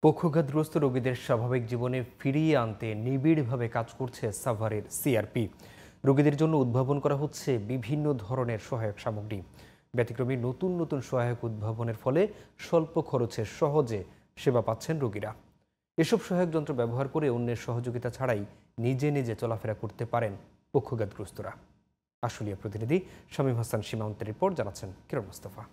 পক্ষাঘাতগ্রস্ত রোগীদের স্বাভাবিক জীবনে ফিরিয়ে আনতে নিবিড়ভাবে কাজ করছে সাভারের সিআরপি। রোগীদের জন্য উদ্ভাবন করা হচ্ছে বিভিন্ন ধরনের সহায়ক সামগ্রী। ব্যতিক্রমী নতুন নতুন সহায়ক উদ্ভাবনের ফলে স্বল্প খরচে সহজে সেবা পাচ্ছেন রোগীরা। এসব সহায়ক যন্ত্র ব্যবহার করে অন্যের সহযোগিতা ছাড়াই নিজে নিজে চলাফেরা করতে পারেন পক্ষাঘাতগ্রস্তরা। আশুলিয়া প্রতিনিধি শামীম হাসান সীমান্তের রিপোর্ট, জানাচ্ছেন কিরণ মুস্তাফা।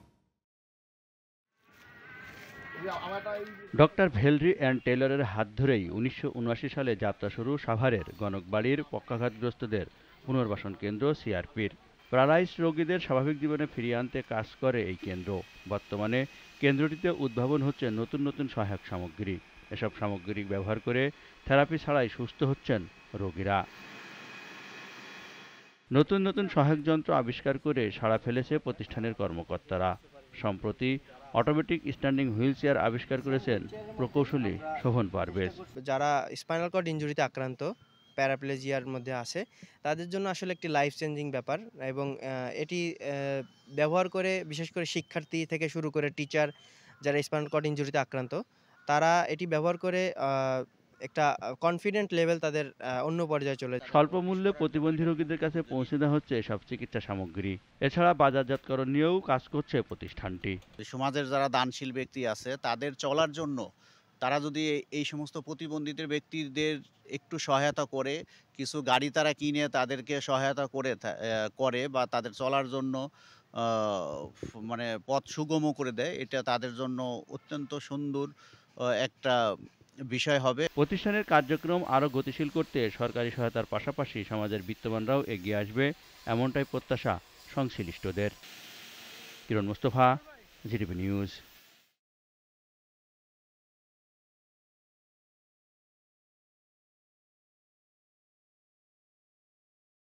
ডক্টর ভেলরি অ্যান্ড টেলরের হাত ধরেই ১৯৭৯ সালে যাত্রা শুরু সাভারের গণকবাড়ির পক্ষাঘাতগ্রস্তদের পুনর্বাসন কেন্দ্র সিআরপির। প্যারালাইজ রোগীদের স্বাভাবিক জীবনে ফিরিয়ে আনতে কাজ করে এই কেন্দ্র। বর্তমানে কেন্দ্রটিতে উদ্ভাবন হচ্ছে নতুন নতুন সহায়ক সামগ্রী। এসব সামগ্রী ব্যবহার করে থেরাপি ছাড়াই সুস্থ হচ্ছেন রোগীরা। নতুন নতুন সহায়ক যন্ত্র আবিষ্কার করে সাড়া ফেলেছে প্রতিষ্ঠানের কর্মকর্তারা। সম্প্রতি অটোমেটিক স্ট্যান্ডিং হুইলচেয়ার আবিষ্কার করেছেন প্রকৌশলী শোভন পারভেজ। যারা স্পাইনাল কর্ড ইনজুরিতে আক্রান্ত, প্যারাপ্লেজিয়ার মধ্যে আছে, তাদের জন্য আসলে একটি লাইফ চেঞ্জিং ব্যাপার। এবং এটি ব্যবহার করে বিশেষ করে শিক্ষার্থী থেকে শুরু করে টিচার যারা স্পাইনাল কর্ড ইনজুরিতে আক্রান্ত, তারা এটি ব্যবহার করে একটা কনফিডেন্ট লেভেল তাদের অন্য পর্যায়ে চলে যায়। স্বল্প মূল্যে প্রতিবন্ধী রোগীদের কাছে পৌঁছে দেওয়া হচ্ছে এসব চিকিৎসা সামগ্রী। এছাড়া বাজারজাতকরণ নিয়েও কাজ করছে প্রতিষ্ঠানটি। সমাজের যারা দানশীল ব্যক্তি আছে তাদের চলার জন্য তারা যদি এই সমস্ত প্রতিবন্ধীদের ব্যক্তিদের একটু সহায়তা করে, কিছু গাড়ি তারা কিনে তাদেরকে সহায়তা করে বা তাদের চলার জন্য মানে পথ সুগমও করে দেয়, এটা তাদের জন্য অত্যন্ত সুন্দর একটা বিষয় হবে। প্রতিষ্ঠানের কার্যক্রম আরও গতিশীল করতে সরকারি সহায়তার পাশাপাশি সমাজের বিত্তবানরাও এগিয়ে আসবে, এমনটাই প্রত্যাশা সংশ্লিষ্টদের। কিরণ মুস্তফা, জিটিভি নিউজ।